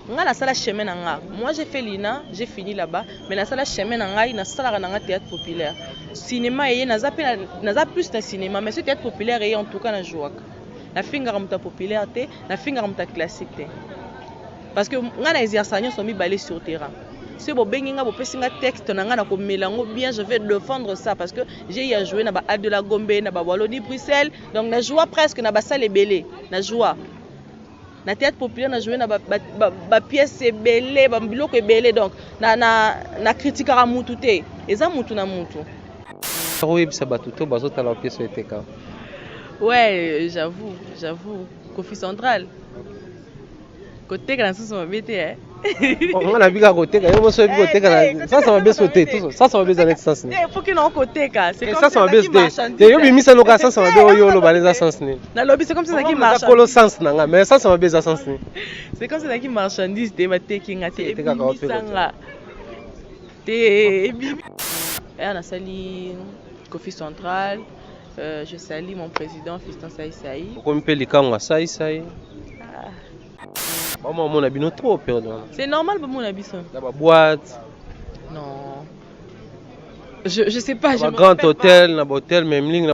nga na sala chemin na nga. Moi j'ai fait l'INA, j'ai fini là-bas, mais na sala chemin na nga na sala na nga théâtre populaire. Cinéma et na za plus na cinéma, mais ce théâtre populaire et en tout cas na jouak. Na finga muta populaire té, na finga muta classique té. Parce que nga na exercice sont mis balé sur terrain. Si bo benginga bo pesinga texte na nga na ko melango bien, je vais défendre ça parce que j'ai y a joué na ba Al de la Gombe, na ba Wallonie Bruxelles, donc na joie presque na ba salle belé, na joie. Na théâtre populaire na joué na ba pièce belé, ba biloko belé donc na critiquera mutu té. Eza mutu na mutu. Oui, ça bat tout bazo ta la pièce était ka. Ouais, j'avoue. Kofi Central. Côté quand ça m'a bêté hein. On a vu qu'à côté quand même sur côté quand ça m'a bien sauté tout ça m'a bien dans sens. Il faut qu'il en côté quand c'est comme ça m'a bien sauté. Yo bimi ça no ka ça m'a bien yo lo baleza sens ni. Na lobby c'est comme ça qui marche. Polo sens nanga mais ça m'a bien dans sens ni. C'est comme ça qui marchandise de ba taking ate sanga. Te bimi. Et on a sali Kofi Central. Je salue mon président Fiston Saïsaï. Pourquoi me paye les camps à Saïsaï? Maman, mon habit trop perdu. C'est normal pour mon habit ça. Dans la boîte. Non. Je sais pas. Dans grand hôtel, dans l'hôtel même ligne.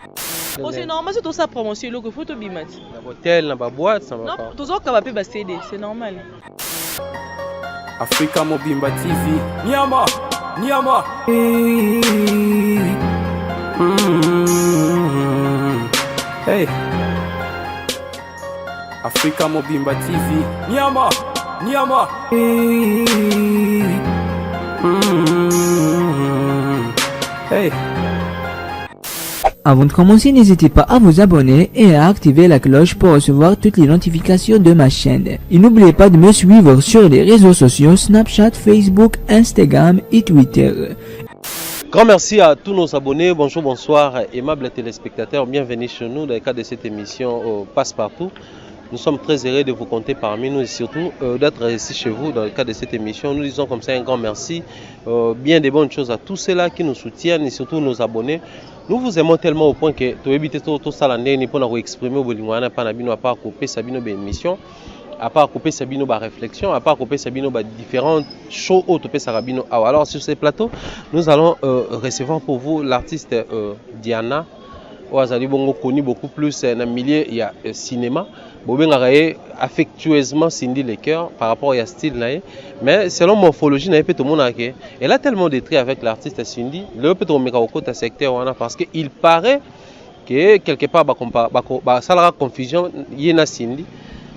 Oh c'est normal, c'est tout ça promotion le photo bimat. Dans l'hôtel, dans la boîte, ça va pas. Non, tout ça qu'on va payer CD, c'est normal. Africa Mobimba TV. Niama. Hey. Africa Mobimba TV. Niama. Hey. Avant de commencer, n'hésitez pas à vous abonner et à activer la cloche pour recevoir toutes les notifications de ma chaîne. Et n'oubliez pas de me suivre sur les réseaux sociaux Snapchat, Facebook, Instagram et Twitter. Grand merci à tous nos abonnés. Bonjour, bonsoir, aimables téléspectateurs. Bienvenue chez nous dans le cadre de cette émission Passe-Partout. Nous sommes très heureux de vous compter parmi nous et surtout d'être ici chez vous dans le cadre de cette émission. Nous disons comme ça un grand merci. Bien des bonnes choses à tous ceux-là qui nous soutiennent et surtout nos abonnés. Nous vous aimons tellement au point que tu évites tout ça l'année pour nous exprimer au Bolingwana, pas à part couper Sabino émission, à part couper Sabino réflexion, à part couper Sabino différentes shows autopé Sarabino. Alors sur ces plateaux, nous allons recevoir pour vous l'artiste Diana. Oazali bongo connu beaucoup plus dans le milieu il y a cinéma. Bobenga affectueusement Cindy les cœurs par rapport à style nae, mais selon morphologie nae peut tout le monde elle a tellement de traits avec l'artiste Cindy, le peut on meka au côté secteur wana parce que il paraît que quelque part ça la confusion yena Cindy.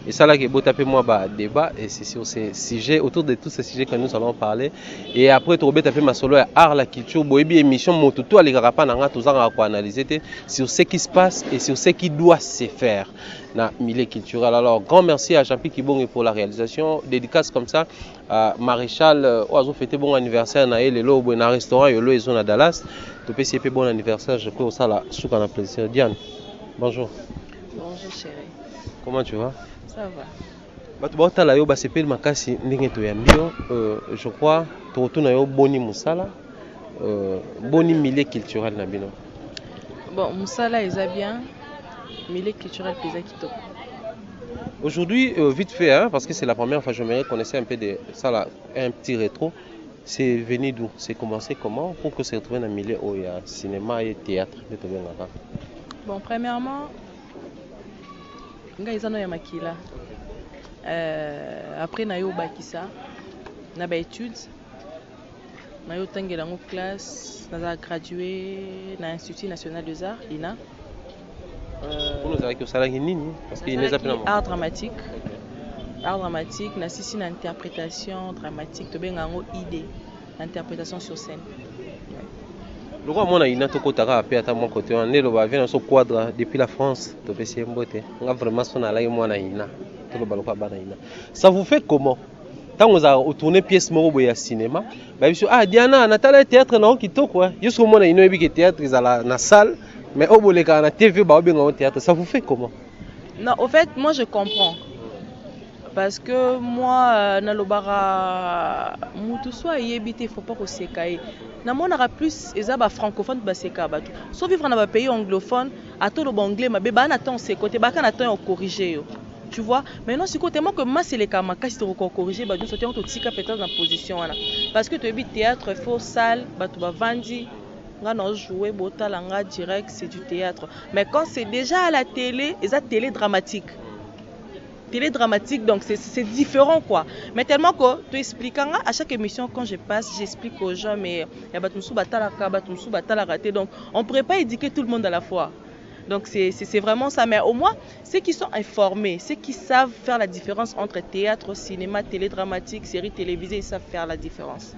Et ça là qui est tapé moi débat et c'est sur ces sujets autour de tous ces sujets que nous allons parler et après tu tapé ma solo art la culture boyebi émission motutu ali garapa nanga tozanga ko analyser sur ce qui se passe et sur ce qui doit se faire na milieu culturel. Alors grand merci à Jean-Pierre Kibonge pour la réalisation, dédicace comme ça à Maréchal oazo fêter bon anniversaire na ele lo bon restaurant yolo ezo na Dallas to PCP bon anniversaire je crois ça la souka na plaisir. Diane bonjour. Bonjour chérie. Comment tu vas? Ça va. Bato baotala yo basepeli makasi ndenge toyambi yo je crois tokotuna yo boni musala boni milieu culturel na bino. Bon musala eza bien, milieu culturel pesa kitoko. Aujourd'hui vite fait hein, parce que c'est la première fois je me connaissais un peu de ça là, un petit rétro. C'est venu d'où? C'est commencé comment pour que se retrouver dans le milieu où il y a cinéma et théâtre de Tobengaka? Bon premièrement nga izano ya makila. Après na yo bakisa na ba études na yo tangela ngo classe na gradué na Institut National des Arts INA. Pour nous avec ça là nini parce qu'il n'est pas art dramatique. Okay. Art dramatique na sisi na interprétation dramatique to benga ngo idée, interprétation sur scène. Le roi mon aïna to kotaka apé ata mon côté on est le va venir sur quadre depuis la France to pesi mbote nga vraiment son ala mo na ina to le baloko bana ina ça vous fait comment tant vous a tourné pièce moko boya cinéma ba biso ah Diana na tala théâtre na kitoko yusko mon aïna ebi que théâtre izala na salle mais au boleka na TV ba obenga au théâtre ça vous fait comment? Non au fait moi je comprends parce que moi nalobara mutu soit yebité faut pas ko sekaye na monara plus ezaba francophone ba seka ba tout sauf vivre na ba pays anglophone ato lo anglais mabe ba na temps c'est côté ba kana temps corriger yo Tu vois, maintenant c'est tellement que moi c'est les kamaka si tu corriger bah nous sauter on te tika peut-être dans position là parce que tu es théâtre il faut salle bah tu vas vendre nga non jouer bota langa direct c'est du théâtre mais quand c'est déjà à la télé et ça télé dramatique donc c'est différent quoi mais tellement que tu expliques à chaque émission quand je passe j'explique aux gens mais il y a batumsu batalaka batumsu batalaka donc on pourrait pas éduquer tout le monde à la fois. Donc c'est vraiment ça. Mais au moins, ceux qui sont informés, ceux qui savent faire la différence entre théâtre, cinéma, télé dramatique, séries télévisées, ils savent faire la différence.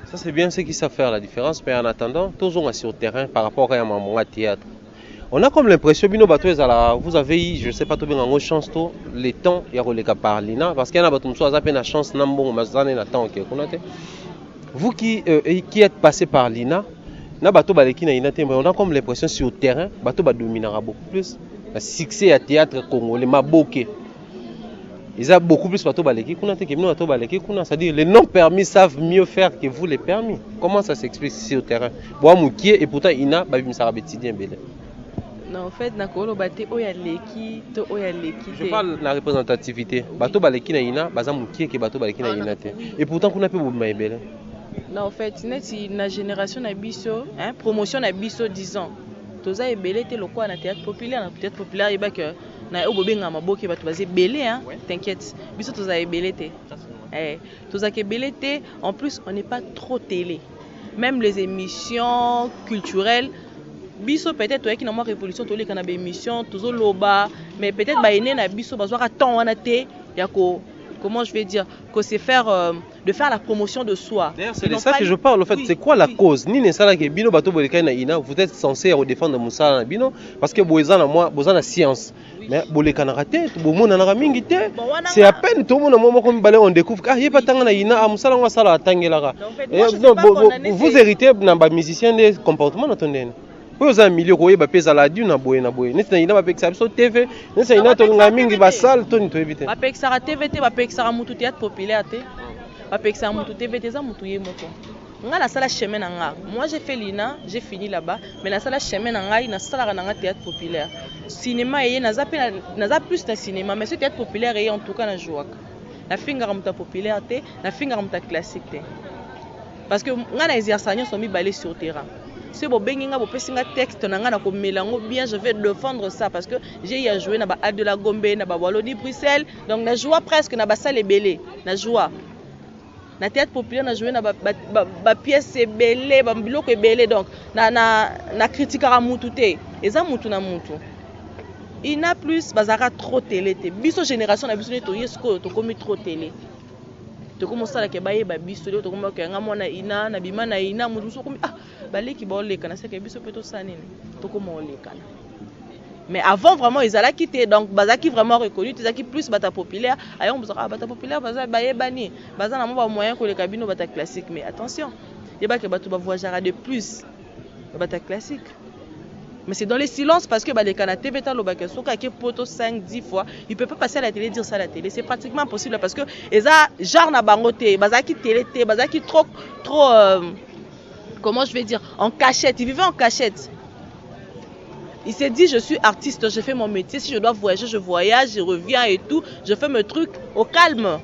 Ça c'est bien ceux qui savent faire la différence, mais en attendant, toujours sur le terrain par rapport à un théâtre. On a comme l'impression que vous avez eu, je ne sais pas, une chance, le temps, il y a par l'INA, parce qu'il y a une chance, vous qui êtes passé par l'INA, on a comme l'impression sur le terrain, bateau dominera beaucoup plus. Le succès à théâtre congolais, maboké. Ils ont beaucoup plus bateau baleki c'est-à-dire les non permis savent mieux faire que vous les permis. Comment ça s'explique sur le terrain? Et pourtant ina babim sarabetidien belé. Non, en fait, nakolo baté oyaleki to oyaleki. Je parle de la représentativité. Bateau baleki na ina, baza mukie ke bateau baleki na ina te. Et pourtant qu'on a peu bobima belé. Non, en fait, c'est une génération nabiso, hein, promotion nabiso 10 ans. Toza ebelé te lokwa na théâtre populaire, il ba que na obobenga maboki ba toza belé hein, t'inquiète. Biso toza ebelé te. Toza ke belé te, en plus on n'est pas trop télé. Même les émissions culturelles biso peut-être toi qui na moi révolution to les kana ba émission tozo loba, mais peut-être ba ene na biso bazwa temps wana te yako comment je vais dire, que c'est faire de faire la promotion de soi. D'ailleurs, c'est de ça que je parle. En fait, oui, c'est quoi la cause? Ni nesala ke bino bato boleka na ina, vous êtes censé défendre musala na bino parce que boezana moi, bozana science. Mais boleka na raté, bomona na mingi te. C'est à peine tout le monde moment comme balé on découvre ah yeba tanga na ina musala wa sala tangela. Vous héritez na ba musicien des comportements attendez. Vous avez un milieu qui est pesa la dune na boye na boye. Nesta ina ba peksa biso TV, nesta ina to nga mingi ba salle to ni to éviter. Ba peksa TV te, ba peksa mutu théâtre populaire te. Ba peksa mutu TV te za mutu ye moko. Nga na sala chemin na nga. Moi j'ai fait l'INA, j'ai fini là-bas, mais na sala chemin na nga na sala na nga théâtre populaire. Cinéma yé na za plus de cinéma, mais ce théâtre populaire yé en tout cas na jouaka. Na finga muta populaire te, na finga muta classique te. Parce que nga na exercice sont mis balé sur terrain. Si vous avez un texte, bien, je vais défendre ça parce que j'ai joué dans la de la Gombe, dans la Wallonie, Bruxelles. Donc, je joue presque dans la salle et belé. Je joue. Dans la théâtre populaire, je joue dans la pièce et belé, dans le bloc et belé. Donc, na critique à moutou. Et ça, moutou na moutou. Il n'a plus, bazara trop télé. Biso génération, na biso neto to komi trop télé. To commence à kebaye ba biso to commence à ngamona ina na bima na ina muduso komi ah baleki ba oleka c'est que biso peto sanini to comment oleka. Mais avant vraiment ils allaient quitter donc bazaki vraiment reconnu tezaki plus bata populaire ayon bozaka bata populaire baza baye bani baza na mo moyen ko le cabino bata classique mais attention yeba ke bato ba voyagera de plus bata classique. Mais c'est dans les silences parce que les Canadiens TV talobaka soka ke poto 5-10 fois, il peut pas passer à la télé dire ça à la télé, c'est pratiquement impossible parce que eza genre na bangote, bazaki télé té, bazaki trop comment je vais dire en cachette, il vivait en cachette. Il s'est dit je suis artiste, je fais mon métier, si je dois voyager, je voyage, je reviens et tout, je fais mes trucs au calme.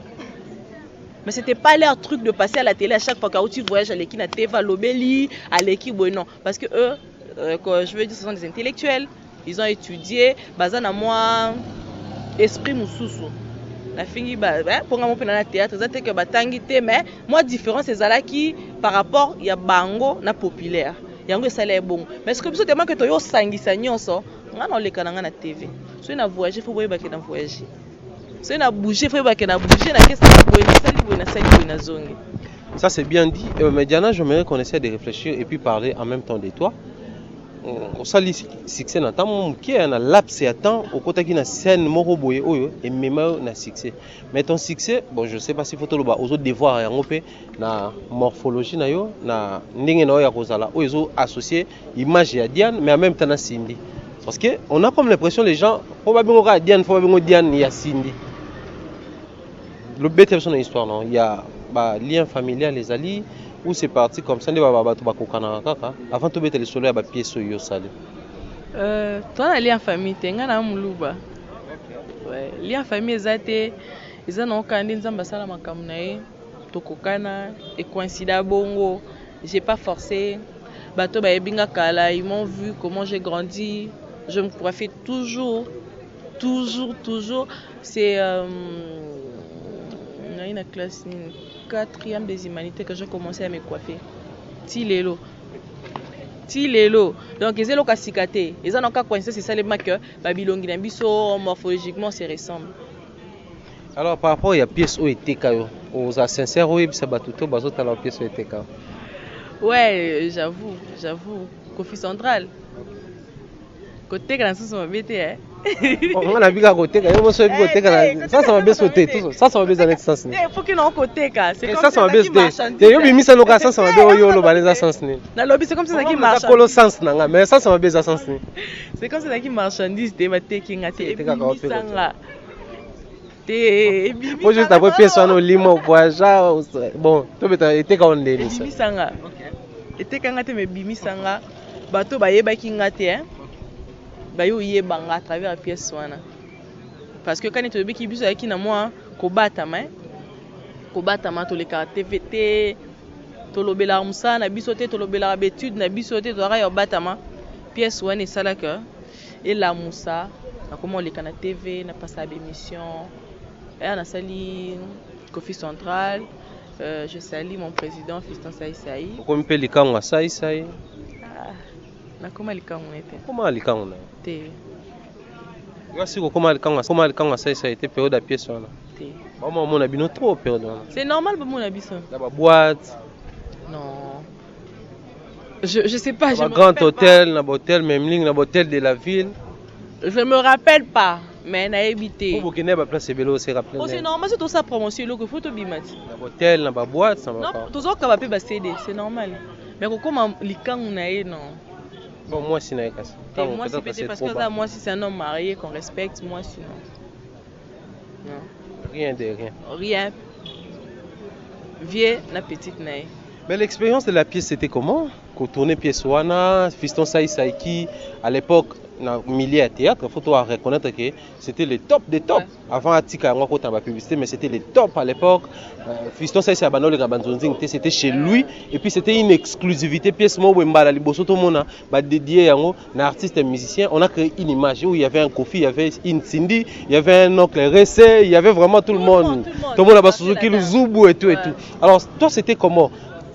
Mais c'était pas leur truc de passer à la télé à chaque fois que tu voyages à l'équipe na TV Lobeli, à l'équipe non parce que eux je veux dire ce sont des intellectuels, ils ont étudié bazana moi esprit mususu la fingi pour moi na théâtre ça que batangi te mais moi différence c'est zalaki par rapport ya bango na populaire yango ça les bon mais ce que biso tellement que to yo sangisa nyonso ngana olekana na TV so na voyager faut boyeba ke na voyager so na bouger faut boyeba ke na bouger na kesa na sali na zongi. Ça c'est bien dit mais Diana j'aimerais qu'on essaie de réfléchir et puis parler en même temps de toi. On sali succès na temps qui est na laps et temps au côté qui na scène moko boye oyo et même na succès mais ton succès bon je sais pas si photo loba aux autres devoir ya ngopé na morphologie na yo na ndenge na yo ya kozala oyo associé image ya Diane mais en même temps na Cindy parce que on a comme l'impression les gens probablement ka Diane probablement Diane ya Cindy le bête personne une histoire non il y a ba lien familial les alliés où c'est parti comme ça, avant de mettre le soleil à la pièce sur le salé. Toi, on allait en famille, tu es en Moulouba. Ouais, lien famille ezate, eza na okandi nzamba sala makambo na ye, tokokana et coïncida bongo. J'ai pas forcé. Bato ba ebinga kala, ils m'ont vu comment j'ai grandi. Je me coiffais toujours. C'est une classe 4e des humanités que j'ai commencé à me coiffer. Tilelo. Donc ils ont kasikate. Ils ont encore coincé c'est ça les marqueurs. Babilongi na biso morphologiquement c'est ressemble. Alors par rapport à la pièce où était kayo, aux sincères oui ça batuto bazo ta la pièce où était kayo. Ouais, j'avoue. Kofi Central. Côté quand ça m'a bêté hein. On a vu qu'à côté quand on se côté quand ça m'a bien sauté tout ça va bien dans l'ex sens. Il faut qu'il en côté quand c'est comme ça m'a bien sauté. Yo bimi ça no ka ça m'a bien yo lo baleza sens ni. Na lobby c'est comme ça qui marche. Ça le sens nanga mais ça m'a bien sens ni. C'est comme ça qui marchandise de ba taking à te. Moi juste après pièce on limo voyage bon to beta était quand on est ça. Bimisanga. Était quand ngate me bimisanga bato ba yebaki ngate hein. Ba yo yebanga à travers la pièce wana. Parce que quand tu biki biso yaki na moi ko batama to le TVT to lobela musa na biso te to lobela habitude na biso te to ra batama pièce wana sala que et la musa na comment le kana TV na passer émission. Et on a sali Kofi Central, je salue mon président Fiston Saïsaï. Comment peut les camps Saïsaï? Na comment les camps était? Comment les camps? Té. Voici comment les camps Saïsaï était période à pièce là. Té. Maman mon habino trop période là. C'est normal pour mon habit ça. La boîte. Non. Je sais pas, je me grand rappelle hôtel, na hôtel même ligne, na hôtel de la ville. Je me rappelle pas. Mais na habité. Pour Burkina ba place bélo c'est rappelé. Oh c'est normal c'est tout ça promotion le que faut to bimati. Na hôtel, na ba boîte ça va pas. Non, tout ça ka ba pe ba CD, c'est normal. Mais comment likangu na e non. Bon moi si na ekasi. Moi si peut-être parce que ça moi si c'est un homme marié qu'on respecte moi sinon. Non. Rien de rien. Rien. Vieux la petite na. Mais l'expérience de la pièce c'était comment? Qu'on tournait pièce wana, Fiston Saïsaïki à l'époque dans le milieu de théâtre, il faut reconnaître que c'était le top des tops. Ouais. Avant Atika, on a la publicité, mais c'était le top à l'époque. Fiston Saïsi Abano, c'était chez lui. Et puis c'était une exclusivité. Pièce Mbala, Liboso, tout le monde a dédié à un artiste et musicien. On a créé une image où il y avait un Kofi, il y avait une Cindy, il y avait un oncle Ressé, il y avait vraiment tout le monde. Tout le monde a Suzuki, le Zoubou et tout et tout. Alors, toi, c'était comment?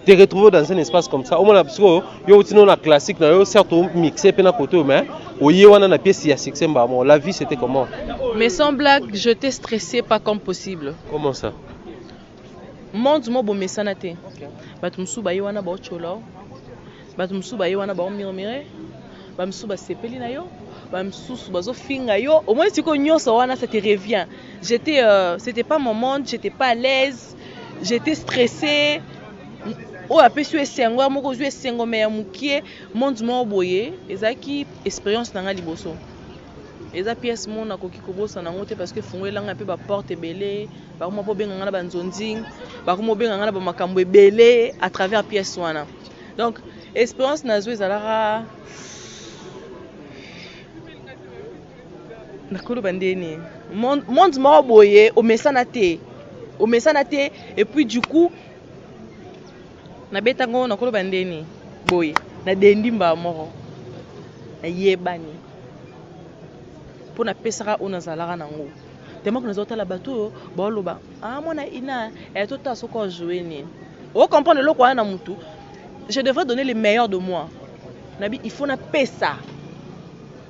Te retrouver dans un espace comme ça, au moins parce que yo tino na classique na yo certes mixé pe na côté mais oye wana na pièce ya succès mbamo la vie c'était comment? Mais sans blague, je t'ai stressé pas comme possible. Comment ça? Monde mo bo mesana te. Batu musu ba wana ba ocholo. Batu musu ba wana ba murmure. Ba musu ba sepeli na yo. Ba musu ba zo finga yo. Au moins si ko nyoso wana ça te revient. C'était pas mon monde, j'étais pas à l'aise. J'étais stressée. O apesu esengo moko zu esengo me ya mukie monde mo boye ezaki expérience nanga liboso eza pièce mon akoki kobosa nango te parce que fungo elanga pe ba porte belé ba ko mo benga ngana ba nzonzing ba ko mo benga ngana ba makambo ebele à travers pièce wana donc expérience nazo ezalaka nakolo bandeni monde mo boye o mesana te et puis du coup na betango na koloba ndeni boye na dendimba moko na yebani pour na pesaka ona zalaka nango tellement que nous autres la bateau ba loba mona ina et tout ça soko jouer ni o comprendre le quoi na mutu je devrais donner le meilleur de moi nabi il faut na pesa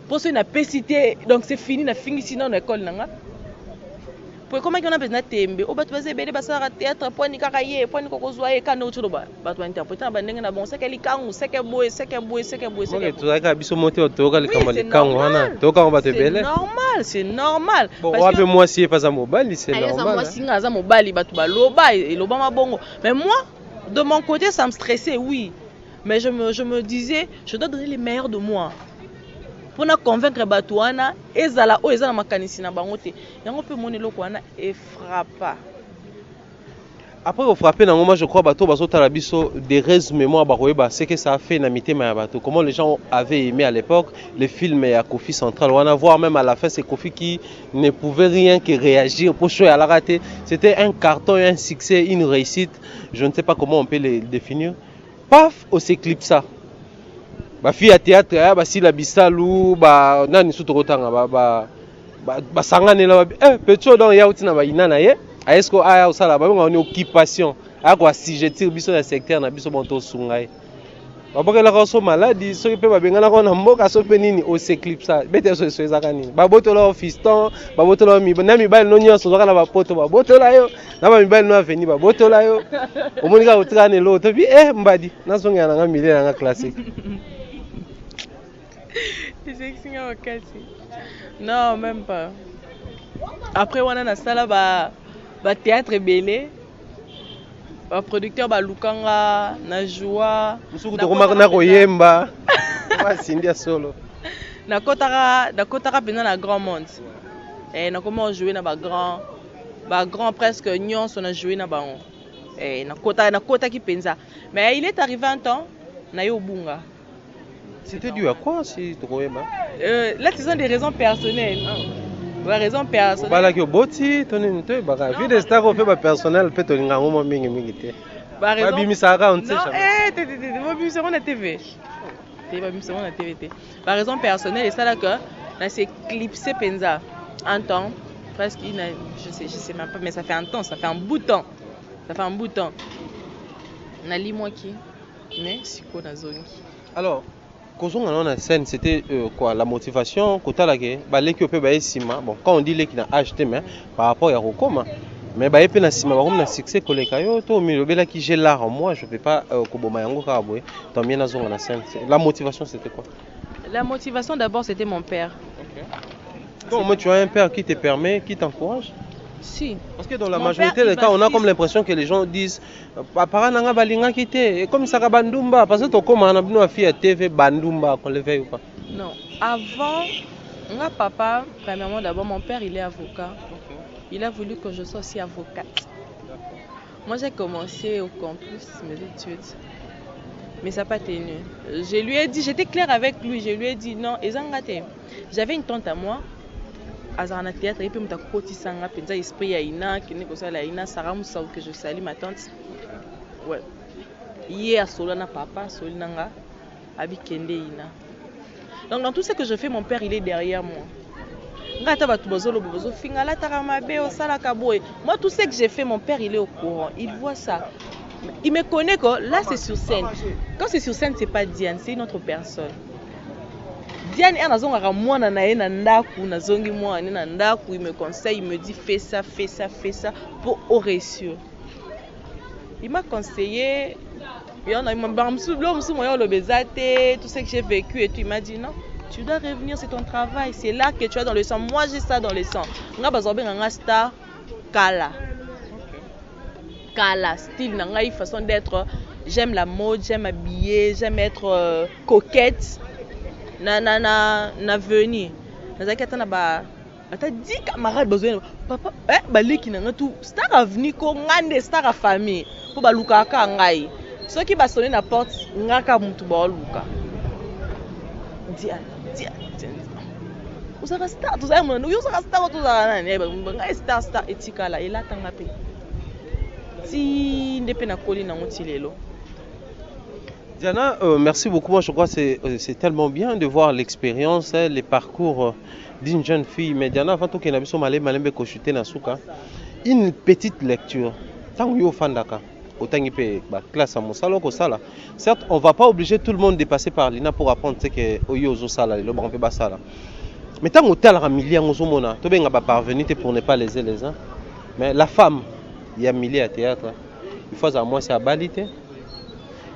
pour ce na pesité donc c'est fini na fini sinon na école nanga. Comment on a besoin de tembe o batu bazebele basara théâtre poni kakaye poni kokozwa e kana utulo ba batu interpréter ba ndenge na bon seke likangu seke boye OK tu ka biso monter otoka likamba likangu wana toka ba tebele c'est normal bon wape moi si pas za mobali c'est normal moi singa za mobali batu ba loba et loba mabongo mais moi de mon côté ça me stressait oui mais je me disais je dois donner le meilleur de moi pour na convaincre bato wana ezala o ezala makanisi na bango te yango pe monelo ko wana e frappa. Après au frapper dans moment je crois bateau baso talabiso des résumés moi bakoyeba c'est que ça a fait na mitema ya bateau. Comment les gens avaient aimé à l'époque les films à Kofi Central. On va voir même à la fin c'est Kofi qui ne pouvait rien que réagir pour choisir à la rater. C'était un carton, un succès, une réussite. Je ne sais pas comment on peut le définir. Paf, on s'éclipse ça. Ba fille à théâtre ba si la bisalou ba nani sutorotanga ba sangane la petcho donc ya utina ba inana ye. Est-ce que aya osala ba ngoni occupation ako assujettir biso na secteur na biso bonto sungai. Ba bokela ko so maladie so pe ba bengana ko na mboka so pe nini o s'éclipse ça. Bete so so ezakani. Ba botola fiston, ba botola mi na mi ba no nyonso zo kala ba poto ba botola yo. Na ba mi ba no aveni ba botola yo. Omonika otikane lo to bi mbadi na so ngana nga mile na classique. Non, même pas. Après, on a sala ba théâtre belé. Ba producteur ba lukanga na joie. Musuku to koma na koyemba. Ba sindia solo. Na kotaka pena na grand monde. Na comment jouer na ba grand presque nyonso na jouer na ba. Na kota ki penza. Mais il est arrivé un temps na yo bunga. C'était dû à quoi si tu connais pas? Là, ce sont des raisons personnelles. Des raisons personnelles. Bah là, que boti, ton invité, bah vie des stars au fait bah personnel, peut ton ingénieur moi mingi té. Bah raison. Bimi Sara, on sait jamais. Non, bimi Sara on a TV. Bimi Sara on a TV. Par raison personnelle et ça là que là c'est clipsé penza un temps presque je sais même pas mais ça fait un temps, ça fait un bout de temps. On a li moi qui mais siko na zone. Alors quand on a scène, c'était quoi la motivation quand bon quand on dit les qui n'a acheté mais par rapport à Rokoma mais bah épée na sima ba na succès koleka yo to mi lobela qui j'ai l'art en moi je peux pas koboma yango ka boye tant bien na zonga na scène la motivation c'était quoi? La motivation d'abord c'était mon père. OK. Donc moi tu as un père qui te permet, qui t'encourage? Si. Parce que dans la majorité des cas, on a comme l'impression que les gens disent papa nanga balinga kité comme ça bandumba parce que to comme on a bino fille à TV bandumba qu'on le veuille ou pas. Non, avant moi papa premièrement d'abord mon père il est avocat. Okay. Il a voulu que je sois aussi avocate. Moi j'ai commencé au campus mes études. Mais ça n'a pas tenu. Je lui ai dit, j'étais claire avec lui, je lui ai dit non, ezangate. J'avais une tante à moi. Azarana théâtre et puis m'ta koti sanga penza esprit ya ina kine ko sala ina Sarah Moussa que je salue ma tante. Ouais. Hier solana papa solinanga abi kende ina. Donc dans tout ce que je fais mon père il est derrière moi. Ngata batu bozolo bozo fingala taramabe o sala kaboy. Moi tout ce que j'ai fait mon père il est au courant, il voit ça. Il me connaît que là c'est sur scène. Quand c'est sur scène c'est pas Diane, c'est une autre personne. Diane est dans un mois na ndaku na zongi moi na ndaku il me conseille, il me dit fais ça pour réussir. Il m'a conseillé il m'a tout ce que j'ai vécu et tout il m'a dit non, tu dois revenir, c'est ton travail, c'est là que tu as dans le sang. Moi j'ai ça dans le sang. Nga bazobe nga star kala. Kala style na ngai façon d'être, j'aime la mode, j'aime habiller, j'aime être coquette. Na venir nazakata na ba ata 10 camarades besoin papa baleki na ngatu star avenir ko ngande star a famille po baluka ka ngai soki ba sonner na porte ngaka mutu ba luka dia usaka star to za mwana usaka star to za nani ngai star etikala elatanga pe si ndepe na koli na ngotilelo. Diana, merci beaucoup. Moi, je crois que c'est tellement bien de voir l'expérience, les parcours d'une jeune fille. Mais Diana, avant tout, une petite lecture. Tant que fandaka, autant que classe à mon salon, certes, on ne va pas obliger tout le monde de passer par l'INA pour apprendre ce que Oyo Sala, le bon peu sala. Mais tant que tel ramilier en Ozomona, tu vas parvenir pour ne pas léser les uns. Mais la femme, il y a milliers à théâtre. Il faut à moi, c'est à balité.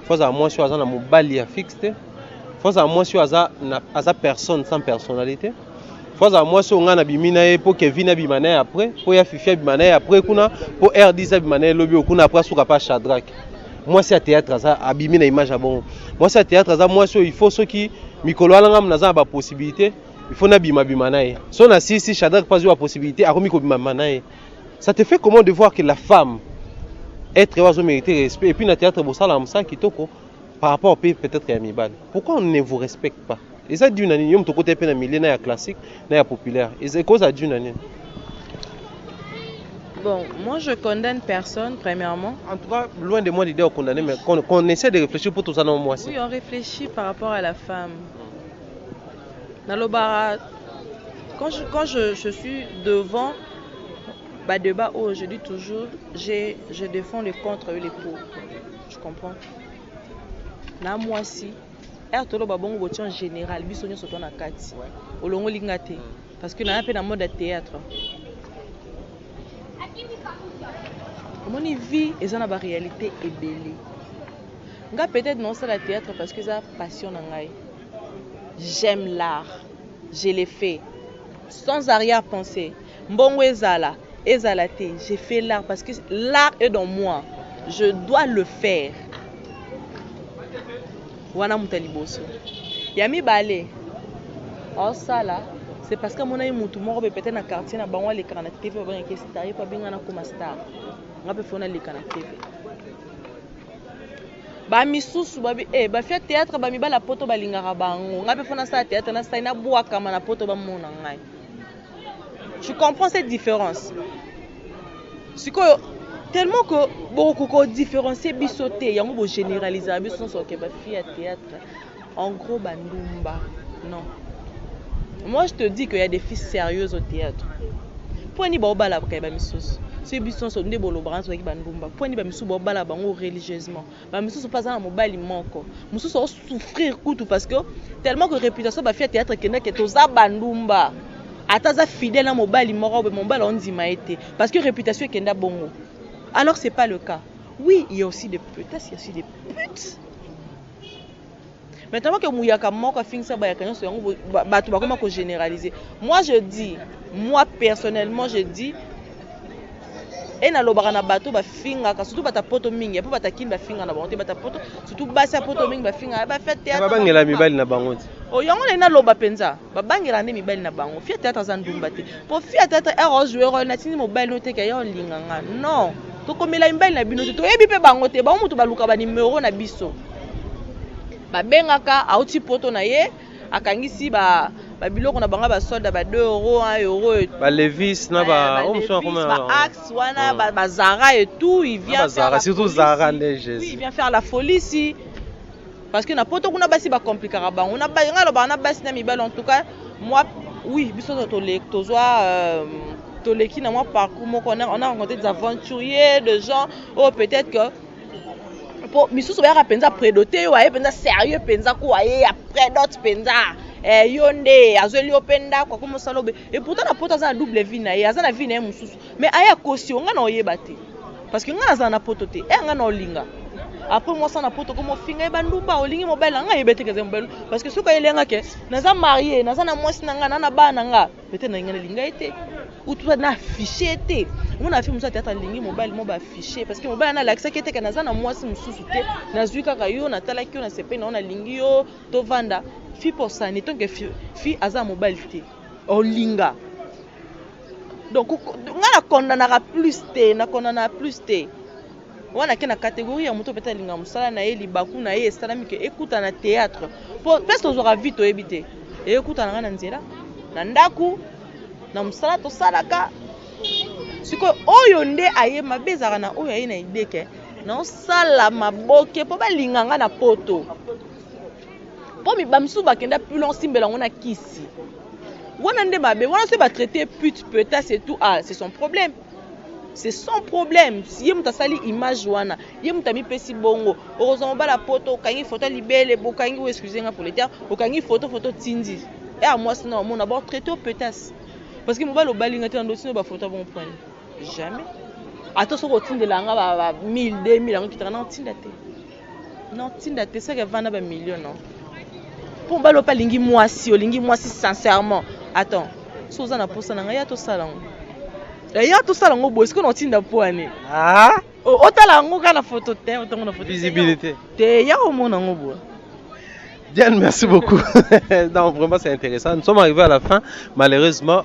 Faut à moi sur un mobile fixe, faut à moi sur un personne sans personnalité, faut à moi sur un abimina pour Kevin abimana après, pour ya Fifi abimana après kuna, pour R10 abimana lobby kuna après sur pas Shadrach. Moi c'est à théâtre ça abimina image à bon. Moi c'est à théâtre ça moi sur il faut ceux qui mikolo alanga na za ba possibilité, il faut na bimana. So na si Shadrach pas eu la possibilité, a remis ko bimana. Ça te fait comment de voir que la femme être oiseau mériter respect et puis na théâtre bosala msa kitoko par rapport au pays peut-être à Mibal. Pourquoi on ne vous respecte pas? Et ça d'une année, yom to côté pe na milieu na classique, na populaire. Et c'est cause à d'une année. Bon, moi je condamne personne premièrement. En tout cas, loin de moi l'idée de condamner, mais qu'on essaie de réfléchir pour tout ça dans moi. Oui, on réfléchit par rapport à la femme. Nalobara, quand je suis devant débat où je dis toujours, je défends le contre et les pour. Tu comprends? Na moi si, ertolo babongo boti en général, bisonyo soto na kati. Olongo lingate parce que na pe na mode de théâtre. Mon vie est dans la réalité est belle. Nga peut-être non ça la théâtre parce que ça passion na ngai. J'aime l'art. Je l'ai fait sans arrière-pensée. Mbongo ezala te, j'ai fait l'art parce que l'art est dans moi. Je dois le faire. Wana mutaliboso. Yami balé. Oh ça là, c'est parce que mon ami mutu moko peut-être na quartier na bango les kana TV ba ngeke star pa binga na comme star. Nga pe fona les kana TV. Ba misusu ba ba fait théâtre ba mi bala poto ba lingaka bango. Nga pe fona sa théâtre na sa ina bua kama na poto ba mona ngai. Tu comprends cette différence? C'est que tellement que beaucoup de différencier bisoté, yango bo généraliser biso so ke ba fille à théâtre. En gros bandumba. Non. Moi je te dis qu'il y a des filles sérieuses au théâtre. Pour ni ba bala ka ba misos. C'est biso so ndé bolo branche ki bandumba. Pour ni ba misu ba bala bango religieusement. Ba miso pas na mobali moko. Miso so souffrir kutu parce que tellement que réputation ba fille à théâtre kenda ke toza bandumba. Ataza fidèle à mobile moko mobile on dit maïté parce que réputation est kenda bongo. Alors c'est pas le cas. Oui, il y a aussi des putes, il y a aussi des putes. Maintenant que mouyaka moko finisa ba yakanyo so yango bato ba comment ko généraliser. Moi je dis, moi personnellement je dis et na lobaka na bato ba finga ka surtout bata poto mingi po bata kin ba finga na bonté bata poto surtout basa poto mingi ba finga ba fait théâtre. Ba bangela mibali na bango. O yango na loba penza ba bangela ne mibali na bango. Fi théâtre za ndumba te. Po fi théâtre ero joueur na tini mobile no te ka yo linganga. Non. To komela mibali na bino to yebi pe bango te ba mutu ba luka ba numéro na biso. Ba bengaka auti poto na ye akangisi ba biloko na banga ba solda ba 2 euros 1 euro ba Levis na ba on soit comme ba Axe wana ba Zara et tout il vient Zara surtout Zara ne Jésus. Oui, il vient faire la folie ici parce que na poto kuna basi ba compliquera ba on a ba ngalo ba na basi na mibali en tout cas moi oui biso to zoa toleki na moi parcours moko on a rencontré des aventuriers de gens oh peut-être que pour misusu ba penza prédoté wa penza sérieux penza ko aye après d'autres penza yonde azeli openda kwa comme salobe et pourtant na poto za double vie na ye azana vie na mususu mais aya kosi nga na oyeba te parce que nga za na poto te nga na olinga après moi ça na poto comme finga bandumba olingi mobile nga yebete ke zembelo parce que suka elenga ke naza marié naza na mwasi na nga na bana nga peut-être na ngana linga ete ou tu na affiché te on a fait musa théâtre lingi mobile mo ba affiché parce que mobile na l'accès ke te ke naza na mwasi mususu te na zuika ka yo na talaki yo na sepe na lingi yo to vanda fi pour ça ne tant que fi aza mobile te olinga donc nga na condamnera plus te na condamnera plus te wana ke na catégorie ya moto peut-être linga musala na ye libaku na ye salami ke écoute na théâtre pour parce que aura vite ebité et écoute na ngana nzela na ndaku na musala to salaka siko oyo nde aye mabezaka na oyo aye na ideke na sala maboke po balinga nga na poto po mi bamsu bakenda plus long simbela ngona kisi wana nde babe wana se ba traiter pute peut-être c'est tout c'est son problème. C'est son problème. Si yé muta sali image wana, yé muta mi pesi bongo. Heureusement ba la poto, kangi photo libelle, bokangi ou excusez-moi pour le terme, bokangi photo tindi. Et à moi sinon mon d'abord traité peut-être. Parce que mon ba lo balinga te ndosino ba photo bon point. Jamais. Attention au tindi langa ba 1000 2000 langa qui tana tinda te. Non tinda te ça que vana ba million non. Pour ba lo pa lingi mwasi sincèrement. Attends. Soza na posa na ngaya to salango. D'ailleurs tout ça lango est-ce qu'on entend poane ah otala ngo kana photo te otango na photo visibilité te ya au monde ngo Diane, merci beaucoup. Non, vraiment c'est intéressant. Nous sommes arrivés à la fin. Malheureusement,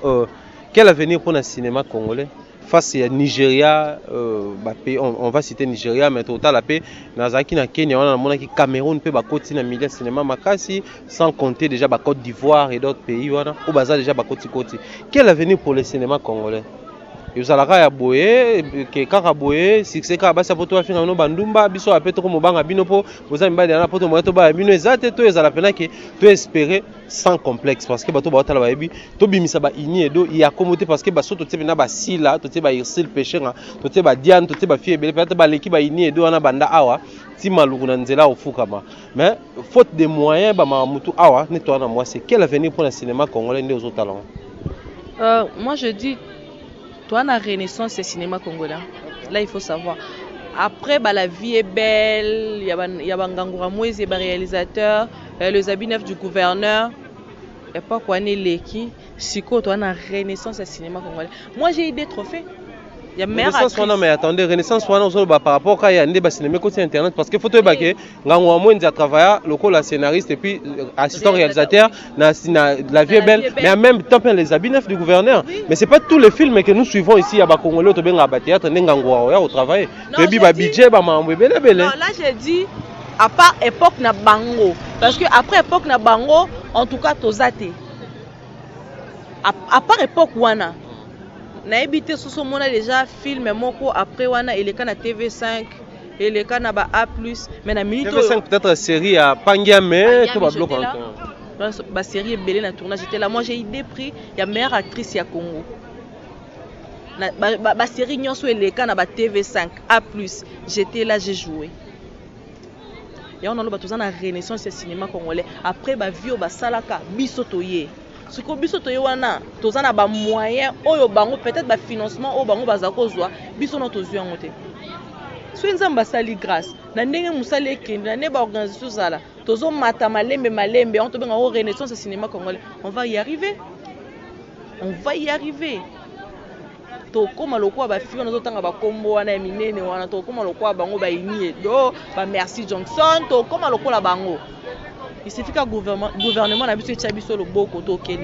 quel avenir pour le cinéma congolais? face à Nigeria, on va citer Nigeria, mais total la paix, Nazaki na Kenya, on a Cameroun, peut bakoti na milieu cinéma makasi, sans compter déjà Côte d'Ivoire et d'autres pays, ou baza déjà bakoti koti. Quel avenir pour le cinéma congolais? Yozalaka ya boye ke kaka boye succès ka basa poto afinga no bandumba biso apeto ko mobanga bino po boza mbali na poto moto ba bino ezate to ezala pena ke to espérer sans complexe parce que bato ba tala ba yebi to bimisa ba ini edo ya komote parce que baso to tebe na ba sila to tebe ba irsil péché nga to tebe ba diane to tebe ba fie bele peut-être ba leki ba ini edo na banda awa ti maluku na nzela ofukama mais faute de moyens ba mamutu awa ne to na moi c'est quel avenir pour le cinéma congolais nde ozotalanga? Moi je dis toi, la renaissance du cinéma congolais. Là, il faut savoir. Après, la vie est belle. Il y a Bangangoura Moïse, les réalisateurs, les habits neufs du gouverneur. Et pas quoi n'est l'équipe. Si toi, la renaissance du cinéma congolais. Moi, j'ai eu des trophées. Il y a meilleure actrice. Mais attendez, Renaissance par rapport à un cinéma côté internet parce qu'il faut te baquer. Ngangwa Moïse a travaillé le scénariste et puis assistant réalisateur. La vie est belle, mais en même temps les habits neufs du gouverneur. Mais c'est pas tous les films que nous suivons ici à Bakongolais au bien à théâtre Ngangwa au travail. Que bi budget ba mamwe belle belle. Non, là j'ai dit à part époque na bango parce que après époque na bango en tout cas tozate. À part époque wana na habité sur son mona déjà film moko après wana il est kana TV5 il est kana ba A+ mais na minute TV5 peut-être série à Pangiame to ba bloc ba série belé na tournage j'étais là moi j'ai eu des prix il y a meilleure actrice ya Congo na ba série nyonso il est kana ba TV5 A+ j'étais là j'ai joué et on a ba tozana renaissance du cinéma congolais après ba vio ba salaka biso toye ce que biso toye wana tozana ba moyen oyo bango peut-être ba financement o bango baza kozwa biso no tozwi yango te so nzamba sali grâce na ndenge musali ekende na ne ba organisation zala tozo mata malembe on to benga o renaissance du cinéma congolais on va y arriver to koma lokwa ba fio nazo tanga ba kombo wana minene wana to koma lokwa bango ba ini edo ba Merci Johnson to koma lokwa bango. Il suffit qu'un gouvernement a besoin de sur le beau côté.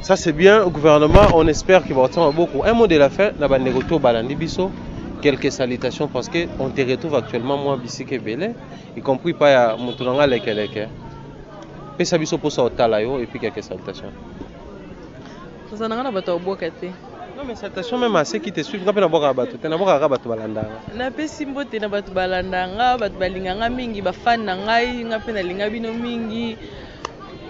Ça c'est bien, au gouvernement, on espère qu'il va attendre beaucoup. Un mot de la fin, on a négocié au Balandi Bisso. Quelques salutations parce qu'on te retrouve actuellement, moi, Bissike Belé, y compris pas à Moutouranga Lekeleke. Et ça Bisso pour ça au Talayo et puis quelques salutations. Ça n'a rien à voir avec non mais salutations même à ceux qui te suivent, rappelle d'abord à Batou, tu n'as pas à Batou Balanda. Na pe simbo te na Batou Balanda, Batou Balinganga mingi, ba fan na ngai, nga pe na linga bino mingi.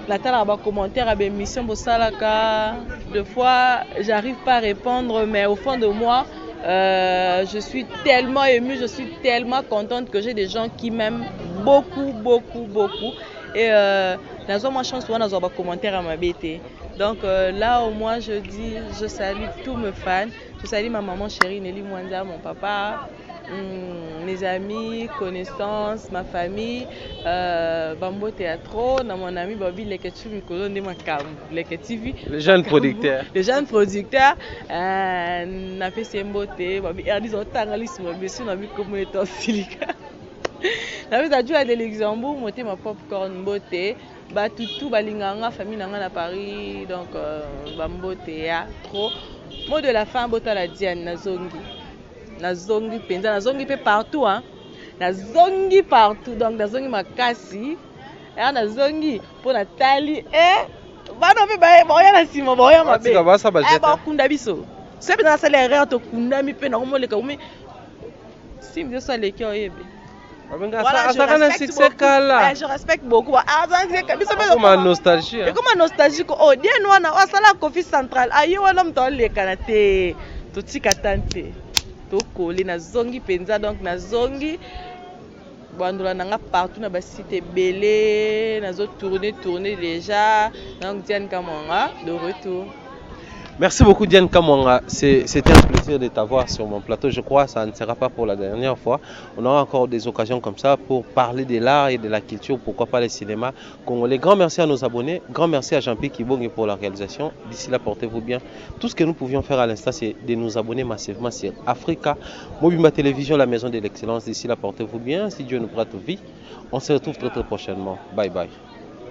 La tala ba commentaire à émission bo salaka. Des fois, j'arrive pas à répondre mais au fond de moi, je suis tellement émue, je suis tellement contente que j'ai des gens qui m'aiment beaucoup. Et nazo ma chance wana zo ba commentaire à ma bête. Donc là au moins je dis je salue tous mes fans, je salue ma maman chérie Nelly Mwanza, mon papa, mes amis, connaissances, ma famille, Bambo Théâtre, mon ami Bobby Leketu Mikolo Ndemakam, Leketivi, les jeunes producteurs. Les jeunes producteurs, na fait Sembote, Bobby Erdis Otangalisme, monsieur na mi communauté silica. Na fait adjoint de Luxembourg, monter ma popcorn beauté. Tout balinganga famille nanga à Paris donc Bambo Théâtre. Mot de la fin bota la Diane nazongi penza nazongi pe partout hein nazongi partout donc nazongi makasi et nazongi pour Nathalie bana pe ba boya na simo boya mabe ba kunda biso c'est bien ça les erreurs to kunda mi pe na komoleka umi sim de ça les qui oyebe. Voilà, je respecte beaucoup. Comme nostalgie. Comme nostalgie. Oh, bien wana wasala Kofi Central. Ayi wana mtole kanate. Totika tante. Tokole na zongi penza donc na zongi. Bandula nanga partout na ba site belé, na zo tourner déjà. Donc Diane Kamanga de retour. Merci beaucoup Diane Kamanga, c'était un plaisir de t'avoir sur mon plateau. Je crois que ça ne sera pas pour la dernière fois. On aura encore des occasions comme ça pour parler de l'art et de la culture, pourquoi pas le cinéma congolais. Grand merci à nos abonnés, grand merci à Jean-Pierre Kibong pour la réalisation. D'ici là, portez-vous bien. Tout ce que nous pouvions faire à l'instant, c'est de nous abonner massivement sur Africa Mobimba Télévision, la maison de l'excellence. D'ici là, portez-vous bien. Si Dieu nous prête vie, on se retrouve très prochainement. Bye bye.